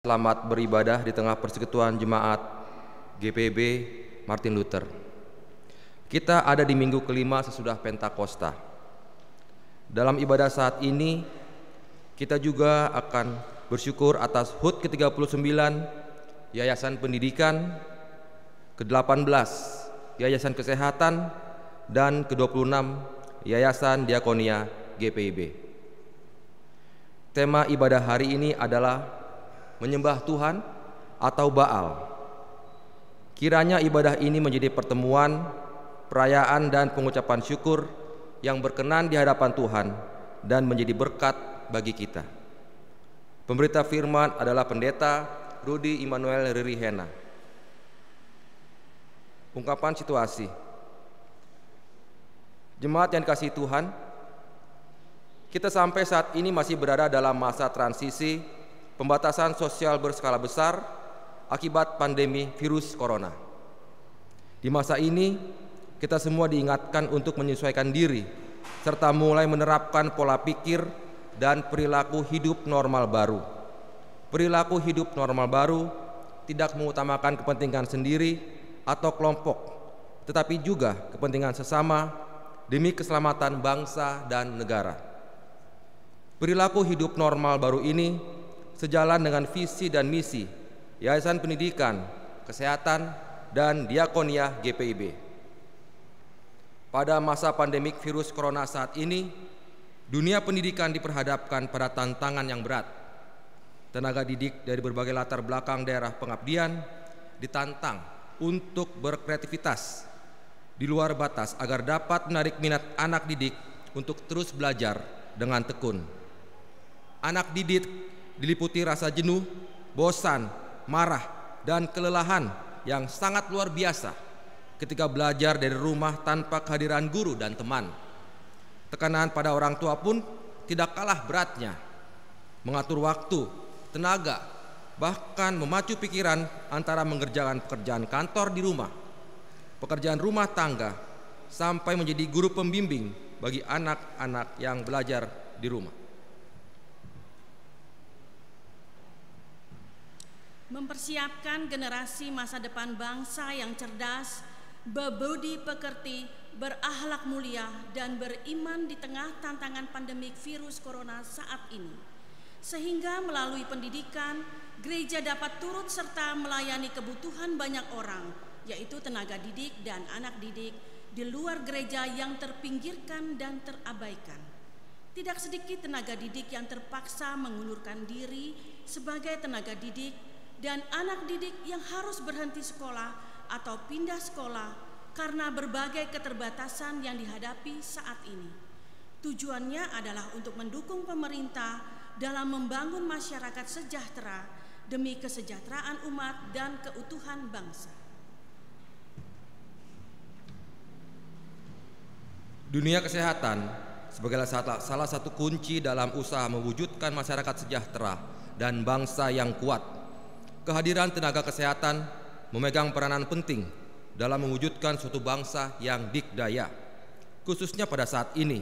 Selamat beribadah di tengah persekutuan jemaat GPIB Martin Luther. Kita ada di minggu kelima sesudah Pentakosta. Dalam ibadah saat ini, kita juga akan bersyukur atas HUT ke-39, Yayasan Pendidikan, ke-18, Yayasan Kesehatan, dan ke-26, Yayasan Diakonia GPIB. Tema ibadah hari ini adalah menyembah Tuhan atau Baal. Kiranya ibadah ini menjadi pertemuan, perayaan dan pengucapan syukur yang berkenan di hadapan Tuhan dan menjadi berkat bagi kita. Pemberita firman adalah Pendeta Rudi Immanuel Riri Hena. Ungkapan situasi. Jemaat yang dikasihi Tuhan, kita sampai saat ini masih berada dalam masa transisi pembatasan sosial berskala besar akibat pandemi virus corona. Di masa ini, kita semua diingatkan untuk menyesuaikan diri serta mulai menerapkan pola pikir dan perilaku hidup normal baru. Perilaku hidup normal baru tidak mengutamakan kepentingan sendiri atau kelompok, tetapi juga kepentingan sesama demi keselamatan bangsa dan negara. Perilaku hidup normal baru ini sejalan dengan visi dan misi Yayasan Pendidikan, Kesehatan, dan Diakonia GPIB. Pada masa pandemik virus corona saat ini, dunia pendidikan diperhadapkan pada tantangan yang berat. Tenaga didik dari berbagai latar belakang daerah pengabdian ditantang untuk berkreativitas di luar batas agar dapat menarik minat anak didik untuk terus belajar dengan tekun. Anak didik diliputi rasa jenuh, bosan, marah, dan kelelahan yang sangat luar biasa ketika belajar dari rumah tanpa kehadiran guru dan teman. Tekanan pada orang tua pun tidak kalah beratnya. Mengatur waktu, tenaga, bahkan memacu pikiran antara mengerjakan pekerjaan kantor di rumah, pekerjaan rumah tangga, sampai menjadi guru pembimbing bagi anak-anak yang belajar di rumah. Mempersiapkan generasi masa depan bangsa yang cerdas, berbudi pekerti, berakhlak mulia, dan beriman di tengah tantangan pandemik virus corona saat ini. Sehingga melalui pendidikan, gereja dapat turut serta melayani kebutuhan banyak orang, yaitu tenaga didik dan anak didik di luar gereja yang terpinggirkan dan terabaikan. Tidak sedikit tenaga didik yang terpaksa mengundurkan diri sebagai tenaga didik dan anak didik yang harus berhenti sekolah atau pindah sekolah karena berbagai keterbatasan yang dihadapi saat ini. Tujuannya adalah untuk mendukung pemerintah dalam membangun masyarakat sejahtera demi kesejahteraan umat dan keutuhan bangsa. Dunia kesehatan sebagai salah satu kunci dalam usaha mewujudkan masyarakat sejahtera dan bangsa yang kuat. Kehadiran tenaga kesehatan memegang peranan penting dalam mewujudkan suatu bangsa yang dikdaya, khususnya pada saat ini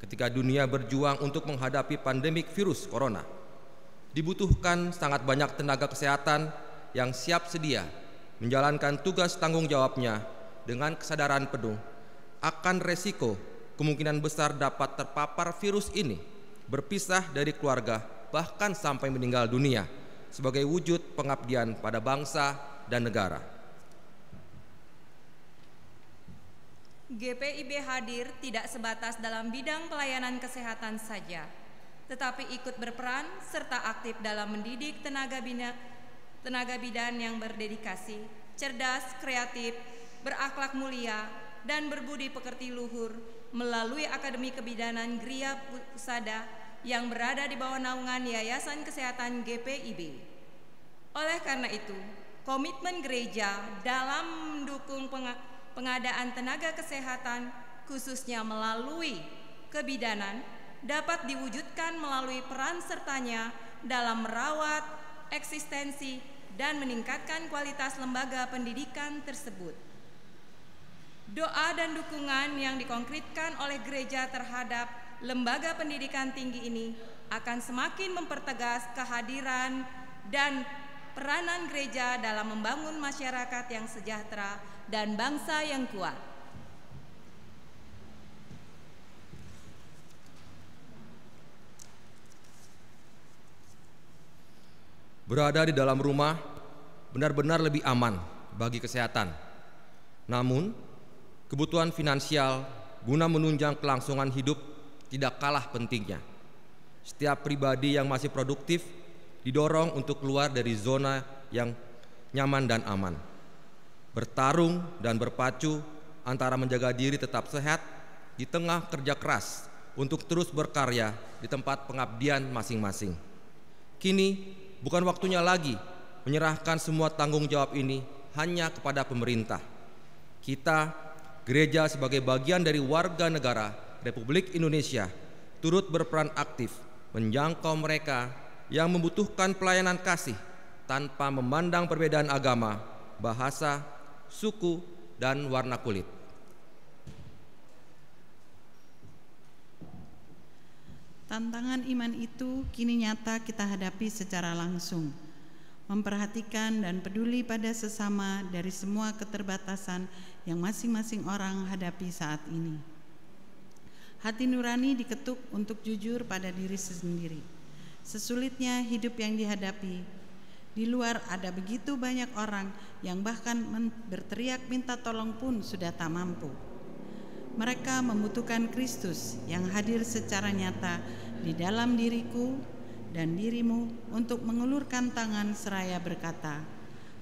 ketika dunia berjuang untuk menghadapi pandemik virus corona. Dibutuhkan sangat banyak tenaga kesehatan yang siap sedia menjalankan tugas tanggung jawabnya dengan kesadaran penuh akan resiko kemungkinan besar dapat terpapar virus ini, berpisah dari keluarga, bahkan sampai meninggal dunia sebagai wujud pengabdian pada bangsa dan negara. GPIB hadir tidak sebatas dalam bidang pelayanan kesehatan saja, tetapi ikut berperan serta aktif dalam mendidik tenaga bidan yang berdedikasi, cerdas, kreatif, berakhlak mulia, dan berbudi pekerti luhur melalui Akademi Kebidanan Gria Pusada yang berada di bawah naungan Yayasan Kesehatan GPIB. Oleh karena itu, komitmen gereja dalam mendukung pengadaan tenaga kesehatan, khususnya melalui kebidanan, dapat diwujudkan melalui peran sertanya dalam merawat, eksistensi, dan meningkatkan kualitas lembaga pendidikan tersebut. Doa dan dukungan yang dikonkretkan oleh gereja terhadap lembaga pendidikan tinggi ini akan semakin mempertegas kehadiran dan peranan gereja dalam membangun masyarakat yang sejahtera dan bangsa yang kuat. Berada di dalam rumah benar-benar lebih aman bagi kesehatan. Namun, kebutuhan finansial guna menunjang kelangsungan hidup tidak kalah pentingnya. Setiap pribadi yang masih produktif didorong untuk keluar dari zona yang nyaman dan aman. Bertarung dan berpacu antara menjaga diri tetap sehat di tengah kerja keras untuk terus berkarya di tempat pengabdian masing-masing. Kini bukan waktunya lagi menyerahkan semua tanggung jawab ini hanya kepada pemerintah. Kita, gereja sebagai bagian dari warga negara Republik Indonesia, turut berperan aktif menjangkau mereka yang membutuhkan pelayanan kasih tanpa memandang perbedaan agama, bahasa, suku, dan warna kulit. Tantangan iman itu kini nyata kita hadapi secara langsung. Memperhatikan dan peduli pada sesama dari semua keterbatasan yang masing-masing orang hadapi saat ini. Hati nurani diketuk untuk jujur pada diri sendiri. Sesulitnya hidup yang dihadapi, di luar ada begitu banyak orang yang bahkan berteriak minta tolong pun sudah tak mampu. Mereka membutuhkan Kristus yang hadir secara nyata di dalam diriku dan dirimu untuk mengulurkan tangan seraya berkata,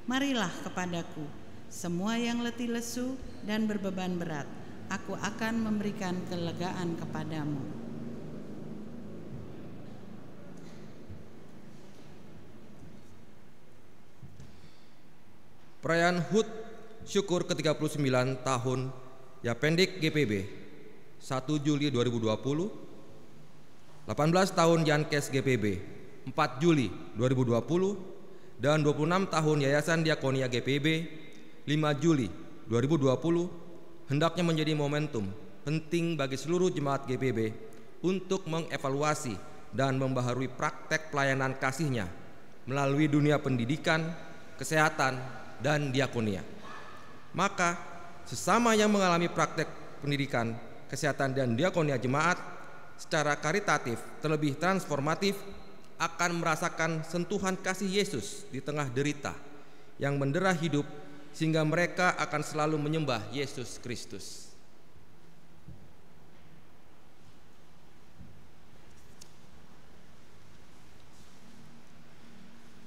"Marilah kepadaku, semua yang letih lesu dan berbeban berat, aku akan memberikan kelegaan kepadamu." Perayaan HUT Syukur ke-39 tahun Yapendek GPB 1 Juli 2020, 18 tahun Yankes GPB 4 Juli 2020, dan 26 tahun Yayasan Diakonia GPB 5 Juli 2020 hendaknya menjadi momentum penting bagi seluruh jemaat GPB untuk mengevaluasi dan membaharui praktek pelayanan kasihnya melalui dunia pendidikan, kesehatan, dan diakonia. Maka sesama yang mengalami praktek pendidikan, kesehatan, dan diakonia jemaat secara karitatif terlebih transformatif akan merasakan sentuhan kasih Yesus di tengah derita yang mendera hidup, sehingga mereka akan selalu menyembah Yesus Kristus.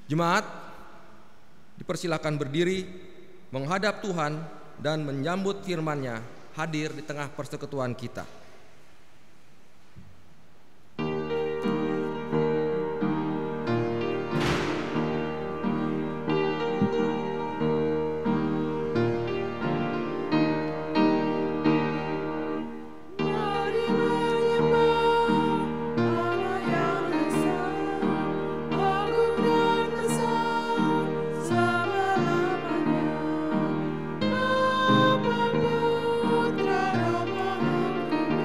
Jemaat dipersilakan berdiri menghadap Tuhan dan menyambut firman-Nya hadir di tengah persekutuan kita. Putra Rama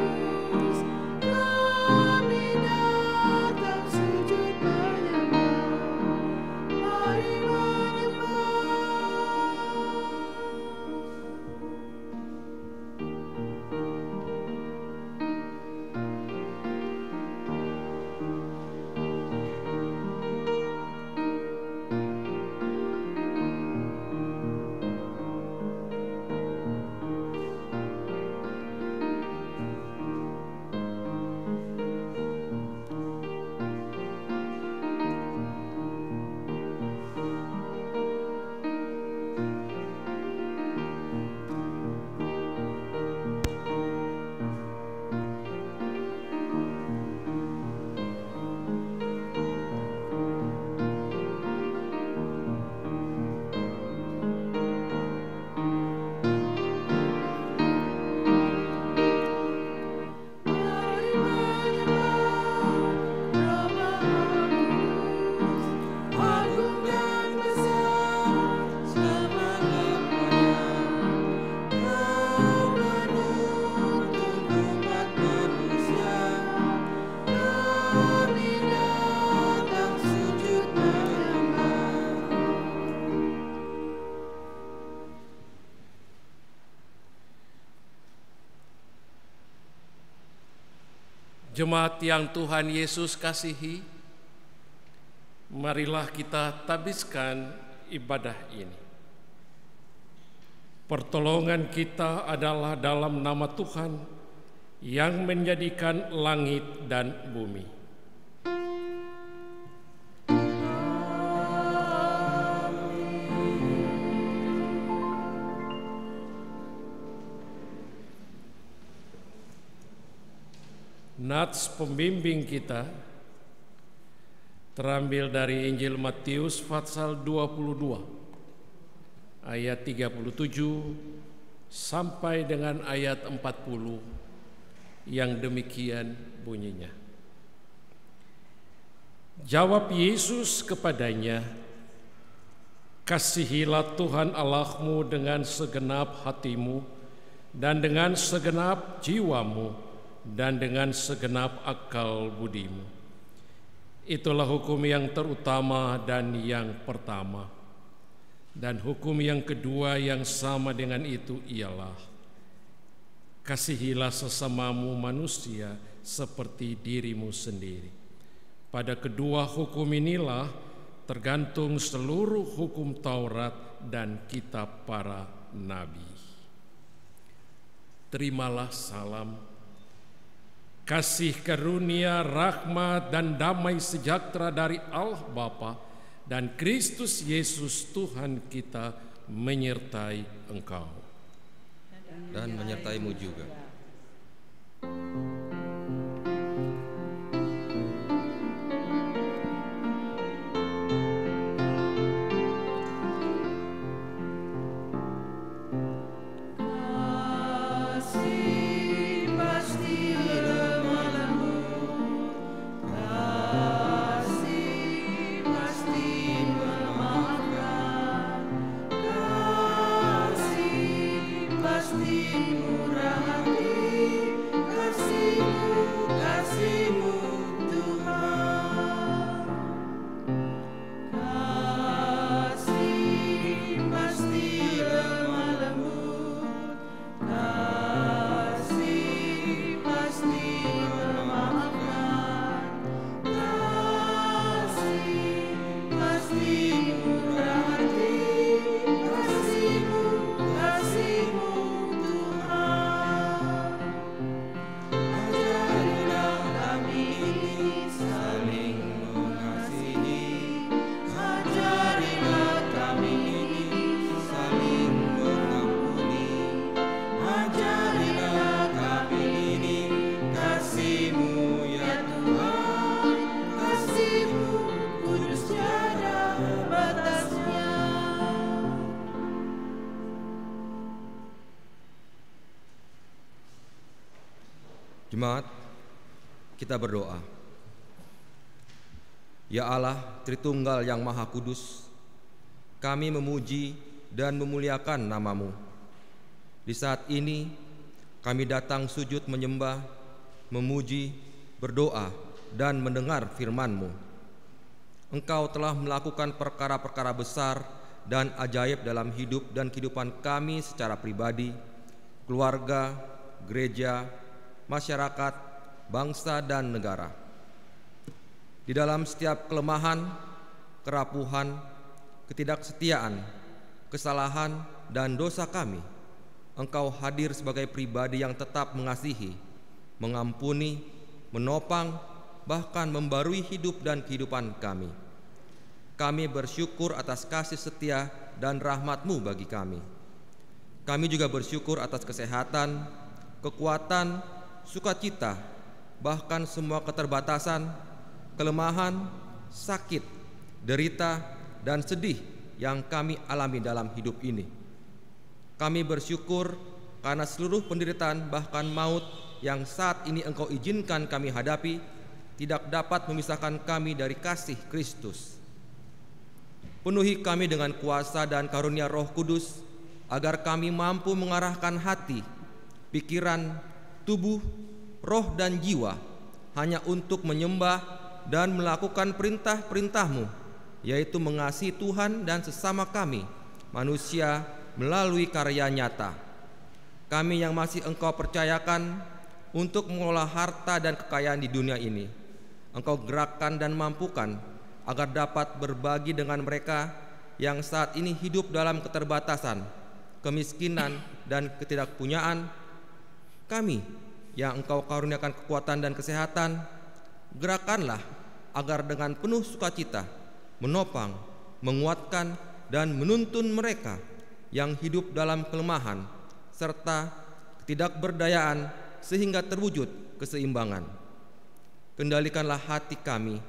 Jemaat yang Tuhan Yesus kasihi, marilah kita tabiskan ibadah ini. Pertolongan kita adalah dalam nama Tuhan yang menjadikan langit dan bumi. Nats pembimbing kita terambil dari Injil Matius pasal 22 ayat 37 sampai dengan ayat 40 yang demikian bunyinya. Jawab Yesus kepadanya, "Kasihilah Tuhan Allahmu dengan segenap hatimu dan dengan segenap jiwamu dan dengan segenap akal budimu. Itulah hukum yang terutama dan yang pertama. Dan hukum yang kedua yang sama dengan itu ialah, kasihilah sesamamu manusia seperti dirimu sendiri. Pada kedua hukum inilah tergantung seluruh hukum Taurat dan kitab para nabi." Terimalah salam. Kasih karunia, rahmat, dan damai sejahtera dari Allah Bapa dan Kristus Yesus Tuhan kita menyertai engkau. Dan menyertaimu juga. Jemaat, kita berdoa. Ya Allah, Tritunggal yang Maha Kudus, kami memuji dan memuliakan nama-Mu. Di saat ini, kami datang sujud menyembah, memuji, berdoa, dan mendengar firman-Mu. Engkau telah melakukan perkara-perkara besar dan ajaib dalam hidup dan kehidupan kami secara pribadi, keluarga, gereja, masyarakat, bangsa, dan negara. Di dalam setiap kelemahan, kerapuhan, ketidaksetiaan, kesalahan, dan dosa kami, Engkau hadir sebagai pribadi yang tetap mengasihi, mengampuni, menopang, bahkan membarui hidup dan kehidupan kami. Kami bersyukur atas kasih setia dan rahmat-Mu bagi kami. Kami juga bersyukur atas kesehatan, kekuatan, sukacita, bahkan semua keterbatasan, kelemahan, sakit, derita, dan sedih yang kami alami dalam hidup ini. Kami bersyukur karena seluruh penderitaan bahkan maut yang saat ini Engkau izinkan kami hadapi tidak dapat memisahkan kami dari kasih Kristus. Penuhi kami dengan kuasa dan karunia Roh Kudus agar kami mampu mengarahkan hati, pikiran, tubuh, roh, dan jiwa hanya untuk menyembah dan melakukan perintah-perintah-Mu, yaitu mengasihi Tuhan dan sesama kami, manusia, melalui karya nyata. Kami yang masih Engkau percayakan, untuk mengelola harta dan kekayaan di dunia ini. Engkau gerakkan dan mampukan agar dapat berbagi dengan mereka yang saat ini hidup dalam keterbatasan, kemiskinan, dan ketidakpunyaan. Kami yang Engkau karuniakan kekuatan dan kesehatan, gerakanlah agar dengan penuh sukacita menopang, menguatkan, dan menuntun mereka yang hidup dalam kelemahan serta ketidakberdayaan sehingga terwujud keseimbangan. Kendalikanlah hati kami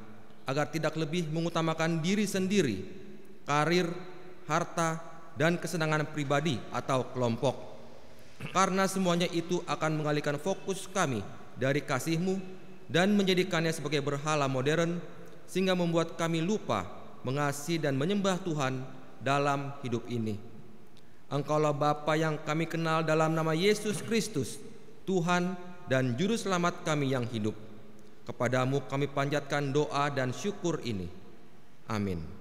agar tidak lebih mengutamakan diri sendiri, karir, harta, dan kesenangan pribadi atau kelompok, karena semuanya itu akan mengalihkan fokus kami dari kasih-Mu dan menjadikannya sebagai berhala modern, sehingga membuat kami lupa mengasihi dan menyembah Tuhan dalam hidup ini. Engkaulah Bapa yang kami kenal dalam nama Yesus Kristus, Tuhan dan Juru Selamat kami yang hidup. Kepadamu kami panjatkan doa dan syukur ini. Amin.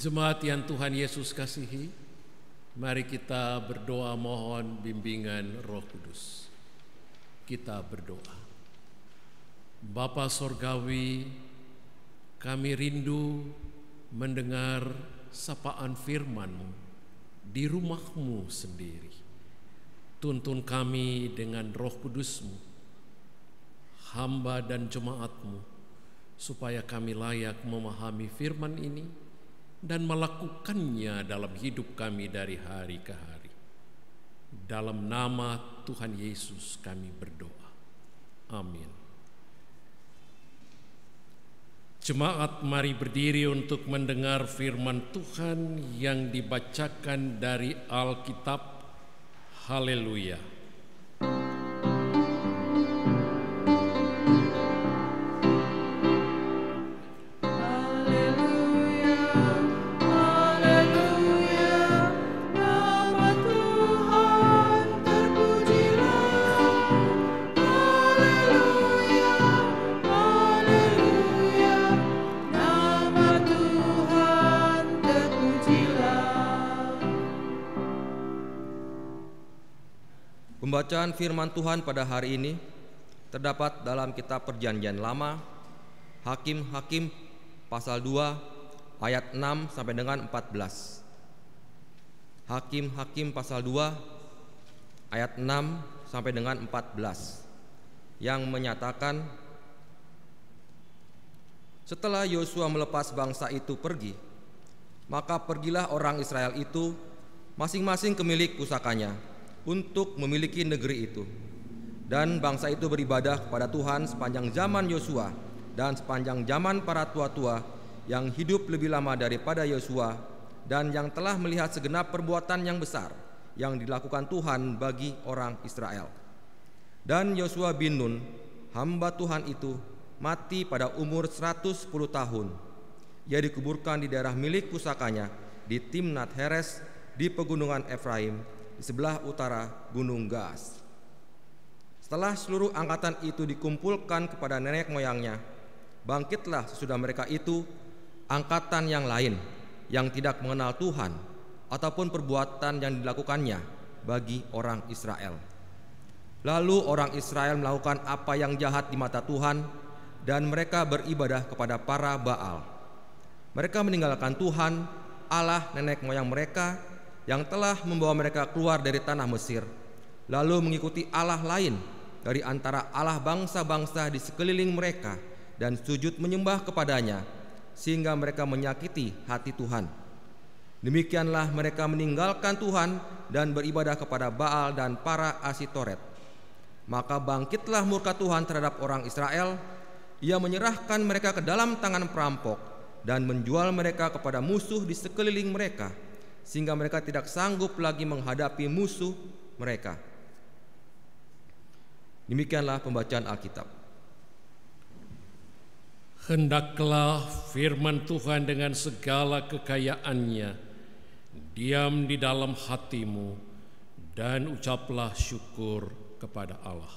Jemaat yang Tuhan Yesus kasihi, mari kita berdoa mohon bimbingan Roh Kudus. Kita berdoa. Bapa Sorgawi, kami rindu mendengar sapaan firman-Mu di rumah-Mu sendiri. Tuntun kami dengan Roh Kudus-Mu, hamba dan jemaat-Mu, supaya kami layak memahami firman ini dan melakukannya dalam hidup kami dari hari ke hari. Dalam nama Tuhan Yesus kami berdoa. Amin. Jemaat, mari berdiri untuk mendengar firman Tuhan yang dibacakan dari Alkitab. Haleluya. Pembacaan firman Tuhan pada hari ini terdapat dalam kitab Perjanjian Lama, Hakim-Hakim pasal 2 ayat 6 sampai dengan 14. Hakim-Hakim pasal 2 ayat 6 sampai dengan 14 yang menyatakan, setelah Yosua melepas bangsa itu pergi, maka pergilah orang Israel itu masing-masing ke milik pusakanya untuk memiliki negeri itu. Dan bangsa itu beribadah kepada Tuhan sepanjang zaman Yosua dan sepanjang zaman para tua-tua yang hidup lebih lama daripada Yosua dan yang telah melihat segenap perbuatan yang besar yang dilakukan Tuhan bagi orang Israel. Dan Yosua bin Nun, hamba Tuhan itu, mati pada umur 110 tahun. Ia dikuburkan di daerah milik pusakanya di Timnat Heres di pegunungan Efraim, di sebelah utara Gunung Gaas. Setelah seluruh angkatan itu dikumpulkan kepada nenek moyangnya, bangkitlah sesudah mereka itu angkatan yang lain yang tidak mengenal Tuhan ataupun perbuatan yang dilakukannya bagi orang Israel. Lalu orang Israel melakukan apa yang jahat di mata Tuhan dan mereka beribadah kepada para Baal. Mereka meninggalkan Tuhan, Allah nenek moyang mereka yang telah membawa mereka keluar dari tanah Mesir, lalu mengikuti Allah lain dari antara Allah bangsa-bangsa di sekeliling mereka dan sujud menyembah kepadanya, sehingga mereka menyakiti hati Tuhan. Demikianlah mereka meninggalkan Tuhan dan beribadah kepada Baal dan para Asitoret. Maka bangkitlah murka Tuhan terhadap orang Israel. Ia menyerahkan mereka ke dalam tangan perampok dan menjual mereka kepada musuh di sekeliling mereka, sehingga mereka tidak sanggup lagi menghadapi musuh mereka. Demikianlah pembacaan Alkitab. Hendaklah firman Tuhan dengan segala kekayaannya diam di dalam hatimu, dan ucaplah syukur kepada Allah.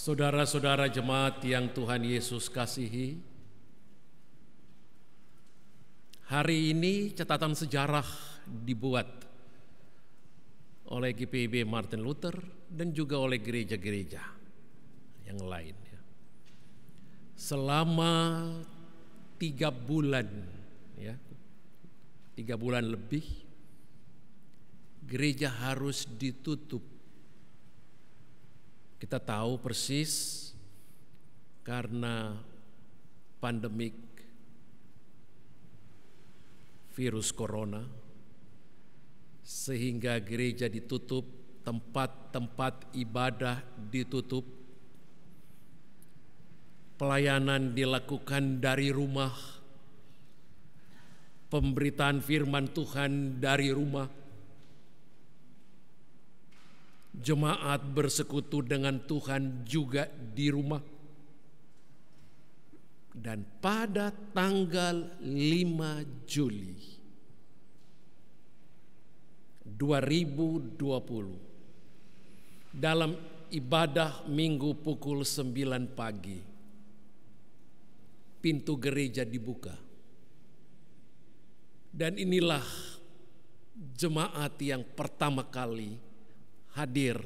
Saudara-saudara jemaat yang Tuhan Yesus kasihi, hari ini catatan sejarah dibuat oleh GPIB Martin Luther dan juga oleh gereja-gereja yang lain. Selama 3 bulan, 3 bulan lebih, gereja harus ditutup. Kita tahu persis karena pandemik virus corona, sehingga gereja ditutup, tempat-tempat ibadah ditutup, pelayanan dilakukan dari rumah, pemberitaan firman Tuhan dari rumah. Jemaat bersekutu dengan Tuhan juga di rumah. Dan pada tanggal 5 Juli 2020, dalam ibadah minggu pukul 9 pagi, pintu gereja dibuka. Dan inilah jemaat yang pertama kali hadir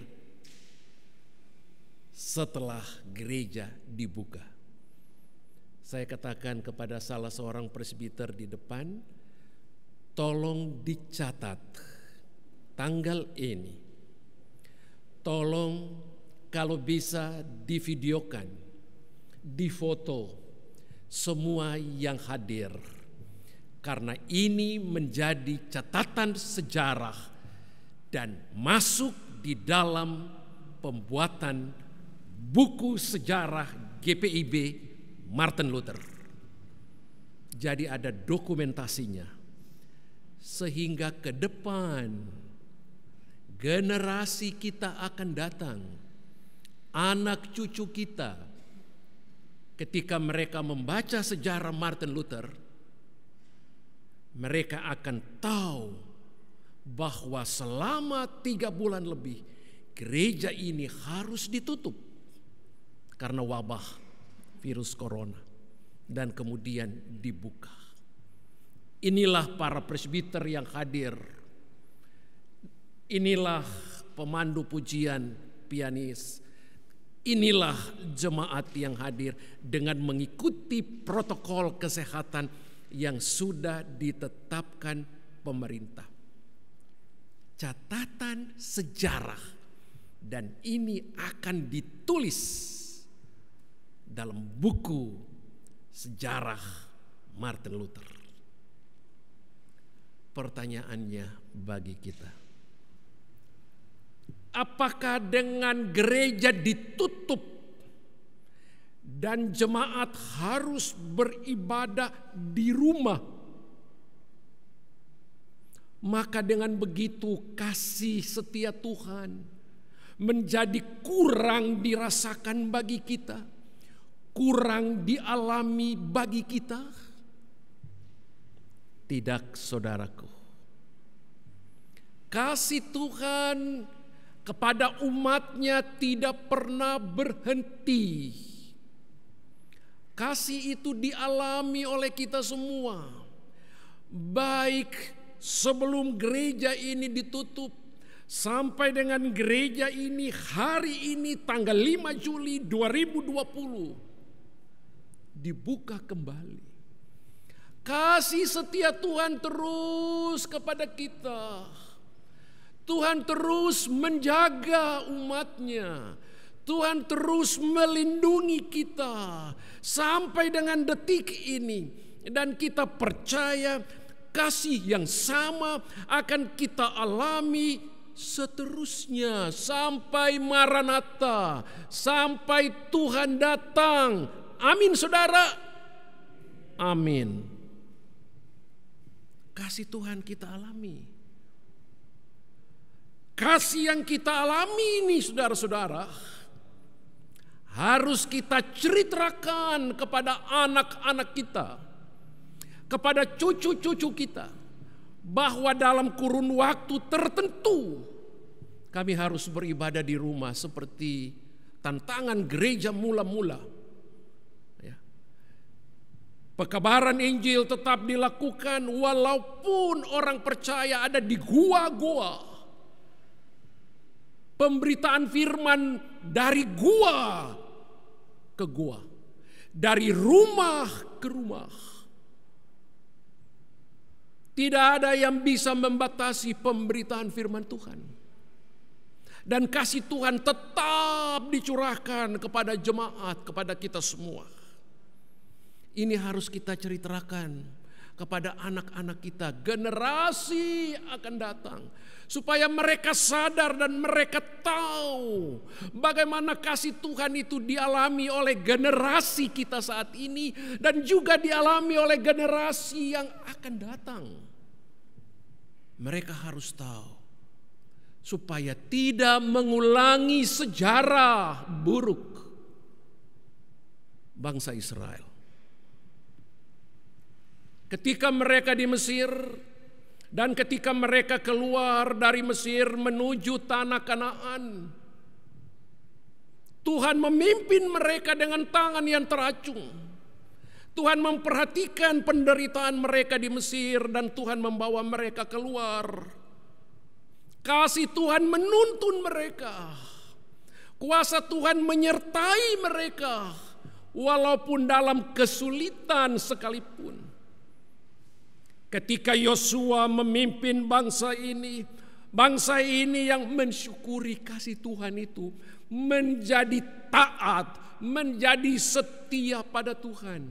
setelah gereja dibuka. Saya katakan kepada salah seorang presbiter di depan, tolong dicatat tanggal ini. Tolong kalau bisa divideokan, difoto semua yang hadir. Karena ini menjadi catatan sejarah dan masuk di dalam pembuatan buku sejarah GPIB Martin Luther. Jadi ada dokumentasinya, sehingga ke depan generasi kita akan datang, anak cucu kita, ketika mereka membaca sejarah Martin Luther, mereka akan tahu bahwa selama 3 bulan lebih gereja ini harus ditutup karena wabah virus corona, dan kemudian dibuka. Inilah para presbiter yang hadir. Inilah pemandu pujian, pianis. Inilah jemaat yang hadir dengan mengikuti protokol kesehatan yang sudah ditetapkan pemerintah. Catatan sejarah, dan ini akan ditulis dalam buku sejarah Martin Luther. Pertanyaannya bagi kita, apakah dengan gereja ditutup dan jemaat harus beribadah di rumah, maka dengan begitu kasih setia Tuhan, menjadi kurang dirasakan bagi kita, kurang dialami bagi kita? Tidak, saudaraku. Kasih Tuhan kepada umatnya tidak pernah berhenti. Kasih itu dialami oleh kita semua. Baik sebelum gereja ini ditutup, sampai dengan gereja ini hari ini tanggal 5 Juli 2020 dibuka kembali. Kasih setia Tuhan terus kepada kita. Tuhan terus menjaga umatnya. Tuhan terus melindungi kita sampai dengan detik ini. Dan kita percaya kasih yang sama akan kita alami seterusnya sampai Maranatha, sampai Tuhan datang. Amin, saudara. Amin. Kasih Tuhan kita alami. Kasih yang kita alami ini, saudara-saudara, harus kita ceritakan kepada anak-anak kita, kepada cucu-cucu kita, bahwa dalam kurun waktu tertentu kami harus beribadah di rumah seperti tantangan gereja mula-mula. Ya. Pekabaran Injil tetap dilakukan walaupun orang percaya ada di gua-gua. Pemberitaan firman dari gua ke gua, dari rumah ke rumah. Tidak ada yang bisa membatasi pemberitaan firman Tuhan. Dan kasih Tuhan tetap dicurahkan kepada jemaat, kepada kita semua. Ini harus kita ceritakan kepada anak-anak kita, generasi akan datang. Supaya mereka sadar dan mereka tahu bagaimana kasih Tuhan itu dialami oleh generasi kita saat ini dan juga dialami oleh generasi yang akan datang. Mereka harus tahu supaya tidak mengulangi sejarah buruk bangsa Israel. Ketika mereka di Mesir dan ketika mereka keluar dari Mesir menuju tanah Kanaan, Tuhan memimpin mereka dengan tangan yang teracung. Tuhan memperhatikan penderitaan mereka di Mesir dan Tuhan membawa mereka keluar. Kasih Tuhan menuntun mereka. Kuasa Tuhan menyertai mereka walaupun dalam kesulitan sekalipun. Ketika Yosua memimpin bangsa ini yang mensyukuri kasih Tuhan itu menjadi taat, menjadi setia pada Tuhan.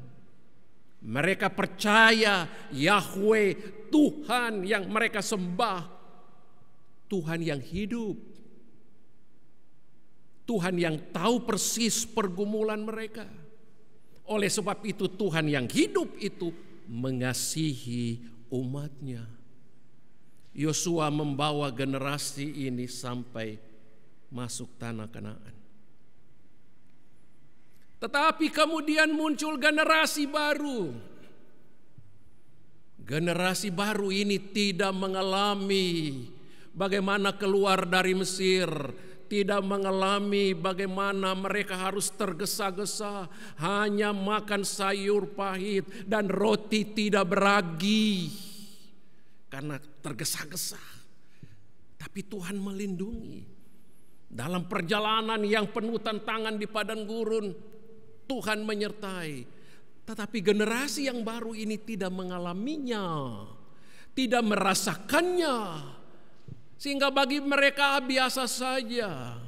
Mereka percaya Yahweh, Tuhan yang mereka sembah, Tuhan yang hidup. Tuhan yang tahu persis pergumulan mereka. Oleh sebab itu Tuhan yang hidup itu mengasihi umatnya. Yosua membawa generasi ini sampai masuk tanah Kanaan. Tetapi kemudian muncul generasi baru. Generasi baru ini tidak mengalami bagaimana keluar dari Mesir, tidak mengalami bagaimana mereka harus tergesa-gesa hanya makan sayur pahit dan roti tidak beragi karena tergesa-gesa. Tapi Tuhan melindungi. Dalam perjalanan yang penuh tantangan di padang gurun, Tuhan menyertai. Tetapi generasi yang baru ini tidak mengalaminya, tidak merasakannya. Sehingga bagi mereka biasa saja.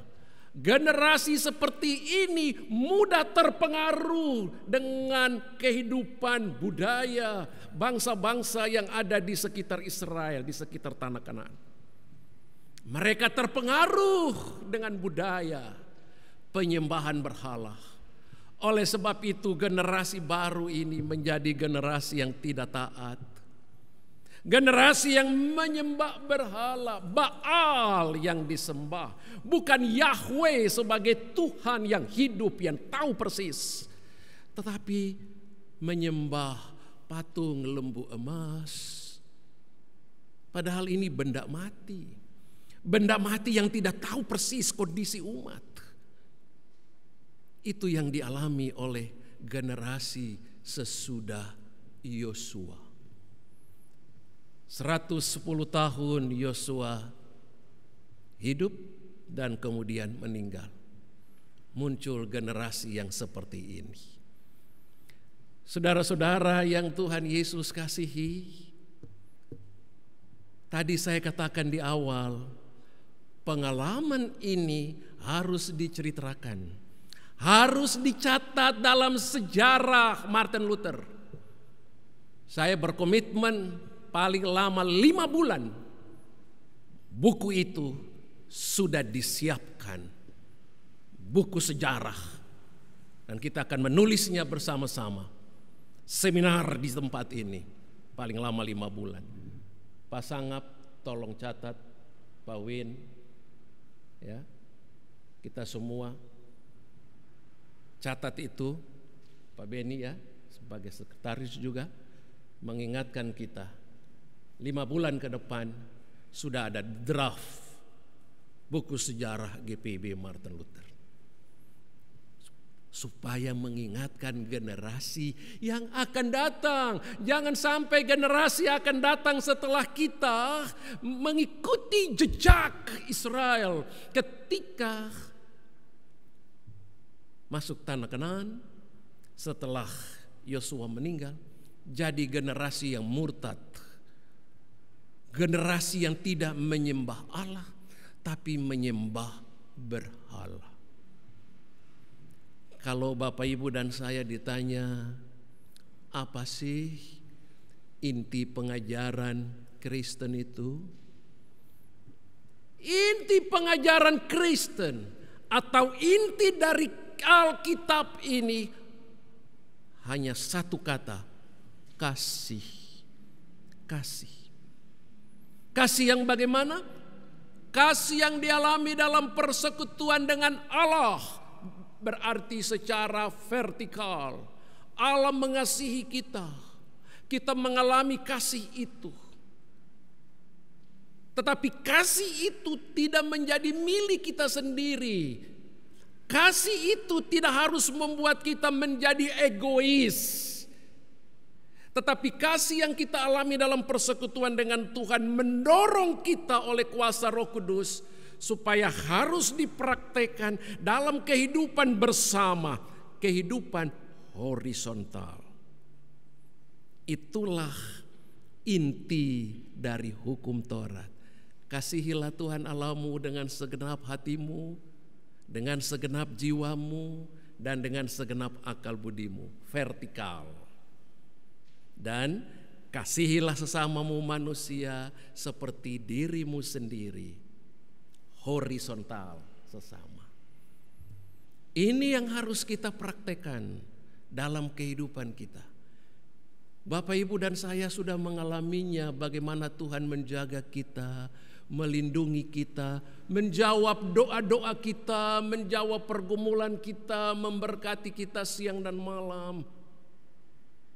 Generasi seperti ini mudah terpengaruh dengan kehidupan budaya bangsa-bangsa yang ada di sekitar Israel, di sekitar tanah Kanaan. Mereka terpengaruh dengan budaya penyembahan berhala. Oleh sebab itu generasi baru ini menjadi generasi yang tidak taat. Generasi yang menyembah berhala, Baal yang disembah, bukan Yahweh sebagai Tuhan yang hidup, yang tahu persis, tetapi menyembah patung lembu emas. Padahal ini benda mati. Benda mati yang tidak tahu persis kondisi umat. Itu yang dialami oleh generasi sesudah Yosua. 110 tahun Yosua hidup dan kemudian meninggal. Muncul generasi yang seperti ini. Saudara-saudara yang Tuhan Yesus kasihi, tadi saya katakan di awal, pengalaman ini harus diceritakan, harus dicatat dalam sejarah Martin Luther. Saya berkomitmen paling lama 5 bulan buku itu sudah disiapkan, buku sejarah, dan kita akan menulisnya bersama-sama. Seminar di tempat ini paling lama 5 bulan. Pak Sangap tolong catat, Pak Win, ya, kita semua catat itu, Pak Beni ya sebagai sekretaris juga mengingatkan kita 5 bulan ke depan sudah ada draft buku sejarah GPIB Martin Luther, supaya mengingatkan generasi yang akan datang. Jangan sampai generasi akan datang setelah kita mengikuti jejak Israel ketika masuk tanah Kanaan setelah Yosua meninggal, jadi generasi yang murtad, generasi yang tidak menyembah Allah tapi menyembah berhala. Kalau Bapak Ibu dan saya ditanya, apa sih inti pengajaran Kristen itu? Inti pengajaran Kristen atau inti dari Alkitab ini hanya satu kata, kasih. Kasih. Kasih yang bagaimana? Kasih yang dialami dalam persekutuan dengan Allah. Berarti secara vertikal Allah mengasihi kita, kita mengalami kasih itu. Tetapi kasih itu tidak menjadi milik kita sendiri. Kasih itu tidak harus membuat kita menjadi egois. Tetapi kasih yang kita alami dalam persekutuan dengan Tuhan mendorong kita oleh kuasa Roh Kudus supaya harus dipraktekkan dalam kehidupan bersama, kehidupan horizontal. Itulah inti dari hukum Taurat. Kasihilah Tuhan Allahmu dengan segenap hatimu, dengan segenap jiwamu, dan dengan segenap akal budimu. Vertikal. Dan kasihilah sesamamu manusia seperti dirimu sendiri. Horizontal, sesama. Ini yang harus kita praktekkan dalam kehidupan kita. Bapak, Ibu, dan saya sudah mengalaminya, bagaimana Tuhan menjaga kita, melindungi kita, menjawab doa-doa kita, menjawab pergumulan kita, memberkati kita siang dan malam.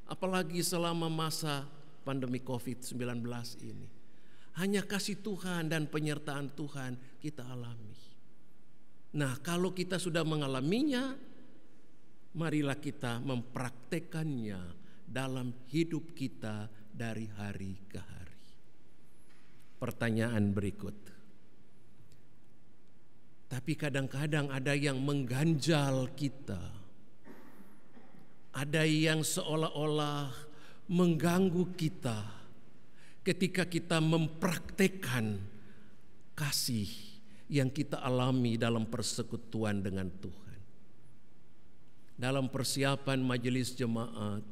Apalagi selama masa pandemi COVID-19 ini. Hanya kasih Tuhan dan penyertaan Tuhan kita alami. Nah, kalau kita sudah mengalaminya, marilah kita mempraktekannya dalam hidup kita dari hari ke hari. Pertanyaan berikut. Tapi kadang-kadang ada yang mengganjal kita. Ada yang seolah-olah mengganggu kita ketika kita mempraktekkan kasih yang kita alami dalam persekutuan dengan Tuhan. Dalam persiapan majelis jemaat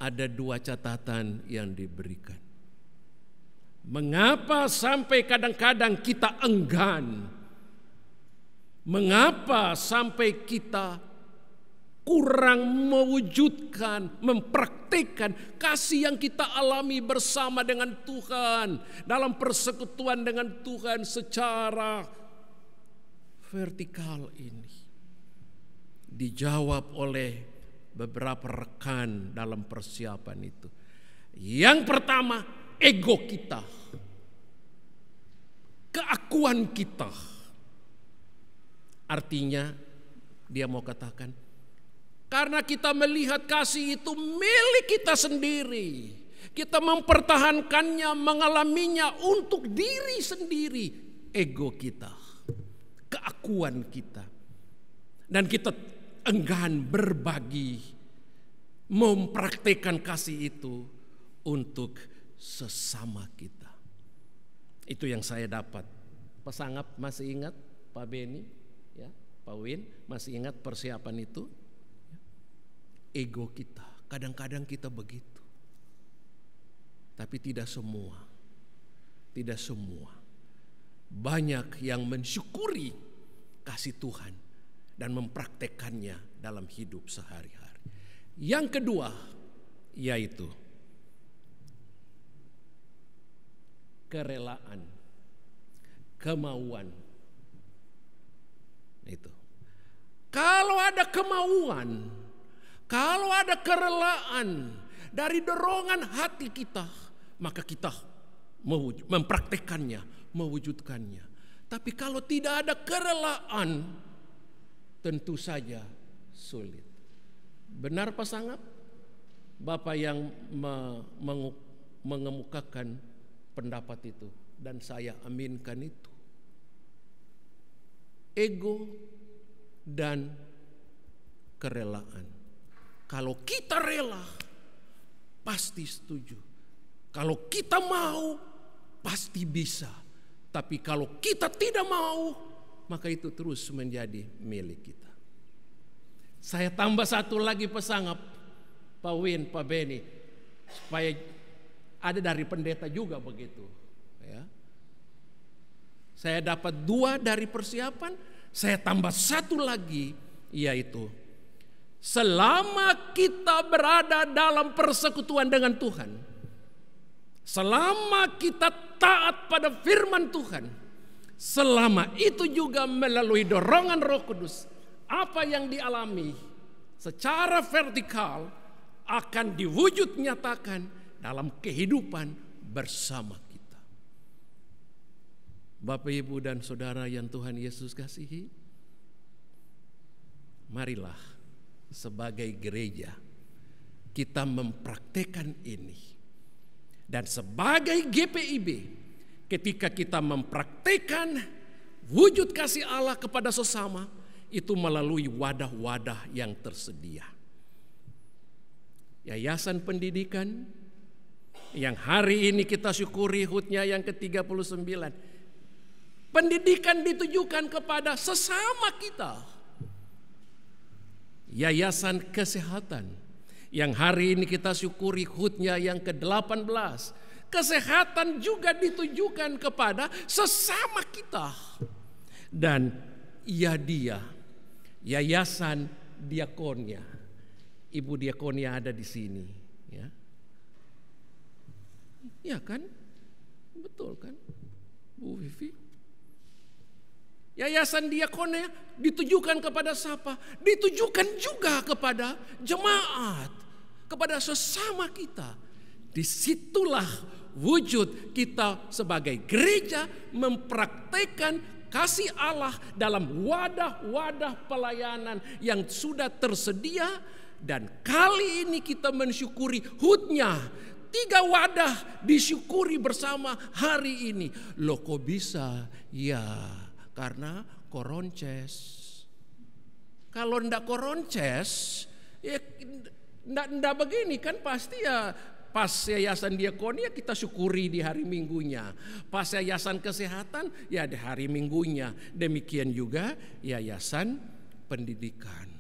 ada 2 catatan yang diberikan. Mengapa sampai kadang-kadang kita enggan? Mengapa sampai kita kurang mewujudkan, mempraktikkan kasih yang kita alami bersama dengan Tuhan, dalam persekutuan dengan Tuhan secara vertikal ini. Dijawab oleh beberapa rekan dalam persiapan itu. Yang pertama, ego kita, keakuan kita. Artinya dia mau katakan, karena kita melihat kasih itu milik kita sendiri, kita mempertahankannya, mengalaminya untuk diri sendiri. Ego kita, keakuan kita. Dan kita enggan berbagi, mempraktikkan kasih itu untuk sesama kita. Itu yang saya dapat. Pak Sangap masih ingat, Pak Beni, ya, Pak Win masih ingat persiapan itu? Ego kita, kadang-kadang kita begitu. Tapi tidak semua. Tidak semua. Banyak yang mensyukuri kasih Tuhan dan mempraktekannya dalam hidup sehari-hari. Yang kedua, yaitu kerelaan, kemauan. Itu. Kalau ada kemauan, kalau ada kerelaan dari dorongan hati kita, maka kita mempraktekannya, mewujudkannya. Tapi kalau tidak ada kerelaan, tentu saja sulit. Benar Pak Sangap? Bapak yang mengemukakan pendapat itu, dan saya aminkan itu. Ego dan kerelaan. Kalau kita rela, pasti setuju. Kalau kita mau, pasti bisa. Tapi kalau kita tidak mau, maka itu terus menjadi milik kita. Saya tambah satu lagi Pak Sangap, Pak Win, Pak Beni, supaya ada dari pendeta juga begitu. Ya. Saya dapat 2 dari persiapan, saya tambah satu lagi, yaitu selama kita berada dalam persekutuan dengan Tuhan, selama kita taat pada firman Tuhan, selama itu juga melalui dorongan Roh Kudus, apa yang dialami secara vertikal akan diwujud nyatakan dalam kehidupan bersama kita. Bapak, Ibu, dan Saudara yang Tuhan Yesus kasihi, marilah sebagai gereja kita mempraktekkan ini. Dan sebagai GPIB, ketika kita mempraktekkan wujud kasih Allah kepada sesama, itu melalui wadah-wadah yang tersedia. Yayasan pendidikan yang hari ini kita syukuri HUT-nya yang ke-39. Pendidikan ditujukan kepada sesama kita. Yayasan kesehatan yang hari ini kita syukuri HUT-nya yang ke-18. Kesehatan juga ditujukan kepada sesama kita. Dan Yadia, Yayasan Diakonia. Ibu Diakonia ada di sini, ya. Ya kan? Betul kan, Bu Vivi? Yayasan Diakonia ditujukan kepada siapa? Ditujukan juga kepada jemaat, kepada sesama kita. Disitulah wujud kita sebagai gereja mempraktekkan kasih Allah dalam wadah-wadah pelayanan yang sudah tersedia. Dan kali ini kita mensyukuri HUT-nya. 3 wadah disyukuri bersama hari ini. Loh kok bisa? Ya karena koronces. Kalau ndak koronces, ya ndak begini kan, pasti ya. Pas Yayasan Diakonia kita syukuri di hari Minggunya. Pas Yayasan Kesehatan ya di hari Minggunya. Demikian juga Yayasan Pendidikan.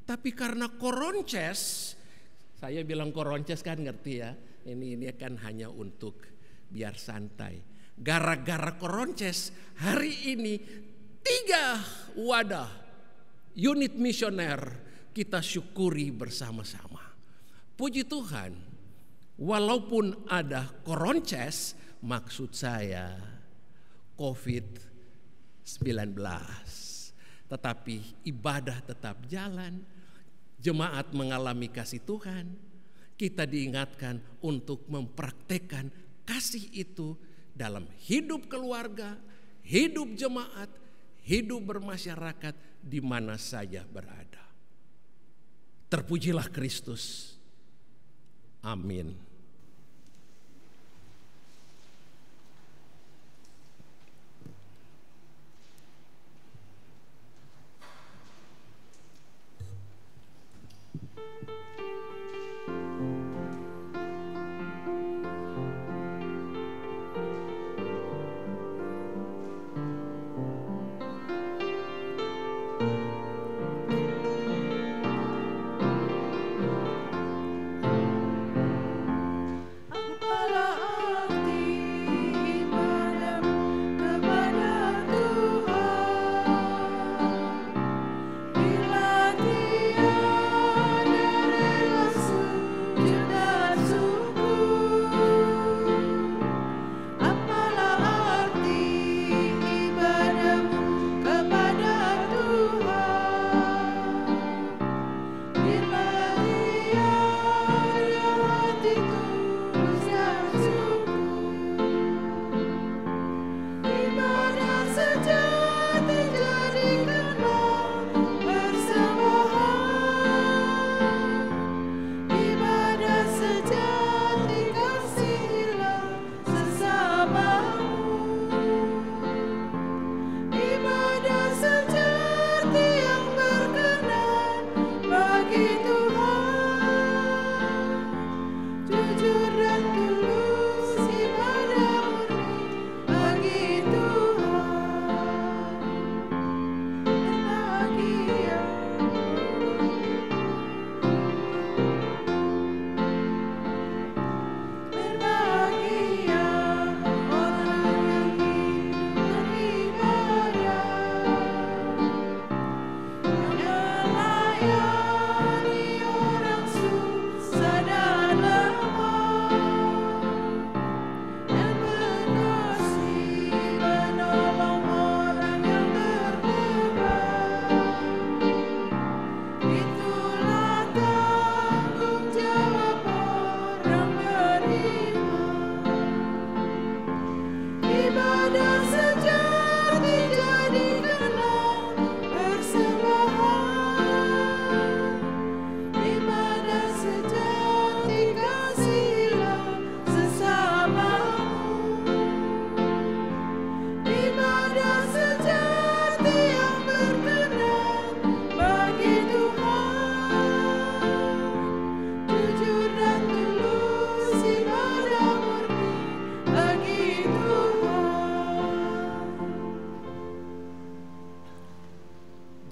Tapi karena koronces, saya bilang koronces kan ngerti ya. Ini kan hanya untuk biar santai. Gara-gara koronces hari ini 3 wadah unit misioner kita syukuri bersama-sama. Puji Tuhan, walaupun ada koronces, maksud saya COVID-19, tetapi ibadah tetap jalan, jemaat mengalami kasih Tuhan. Kita diingatkan untuk mempraktekkan kasih itu dalam hidup keluarga, hidup jemaat, hidup bermasyarakat di mana saja berada. Terpujilah Kristus. Amin.